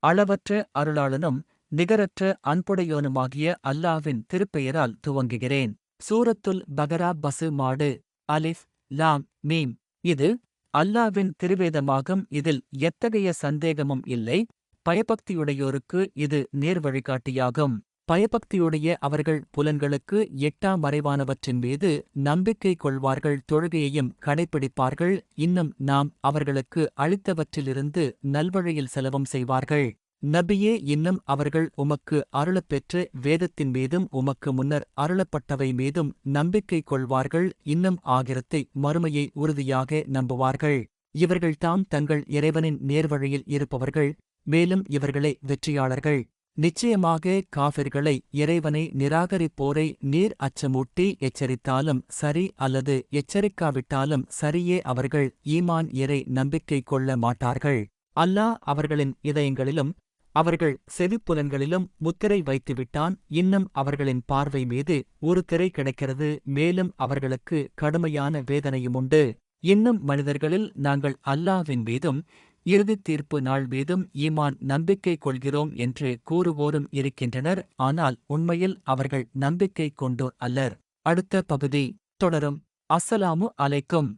அளவற்ற அருளாளனும் நிகரற்ற அன்புடையோனுமாகிய அல்லாஹ்வின் திருப்பெயரால் துவங்குகிறேன். சூரத்துல் பகரா பசு மாடு. அலிஃப் லாம் மீம். இது அல்லாஹ்வின் திருவேதமாகும். இதில் எத்தகைய சந்தேகமும் இல்லை. பயபக்தியுடையோருக்கு இது நேர்வழிகாட்டியாகும். பயபக்தியுடைய அவர்கள் புலன்களுக்கு எட்டா மறைவானவற்றின் மீது நம்பிக்கை கொள்வார்கள், தொழுகையையும் கடைப்பிடிப்பார்கள். இன்னும் நாம் அவர்களுக்கு அளித்தவற்றிலிருந்து நல்வழியில் செலவும் செய்வார்கள். நபியே, இன்னும் அவர்கள் உமக்கு அருளப்பெற்ற வேதத்தின் மீதும் உமக்கு முன்னர் அருளப்பட்டவை மீதும் நம்பிக்கை கொள்வார்கள். இன்னும் ஆகிரத்தை மறுமையை உறுதியாக நம்புவார்கள். இவர்கள்தாம் தங்கள் இறைவனின் நேர்வழியில் இருப்பவர்கள். மேலும் இவர்களே வெற்றியாளர்கள். நிச்சயமாக காஃபிர்களை, இறைவனை நிராகரிப்போரை நீர் அச்சமூட்டி எச்சரித்தாலும் சரி அல்லது எச்சரிக்காவிட்டாலும் சரியே, அவர்கள் ஈமான் இறை நம்பிக்கை கொள்ள மாட்டார்கள். அல்லாஹ் அவர்களின் இதயங்களிலும் அவர்கள் செவிப்புலன்களிலும் முத்திரை வைத்துவிட்டான். இன்னும் அவர்களின் பார்வை மீது ஒரு திரை கிடைக்கிறது. மேலும் அவர்களுக்கு கடுமையான வேதனையுமுண்டு. இன்னும் மனிதர்களில் நாங்கள் அல்லாஹ்வின் மீதும் இறுதித் தீர்ப்பு நாள் மீதும் ஈமான் நம்பிக்கை கொள்கிறோம் என்று கூறுவோரும் இருக்கின்றனர். ஆனால் உண்மையில் அவர்கள் நம்பிக்கை கொண்டோர் அல்லர். அடுத்த பகுதி தொடரும். அஸ்ஸலாமு அலைக்கும்.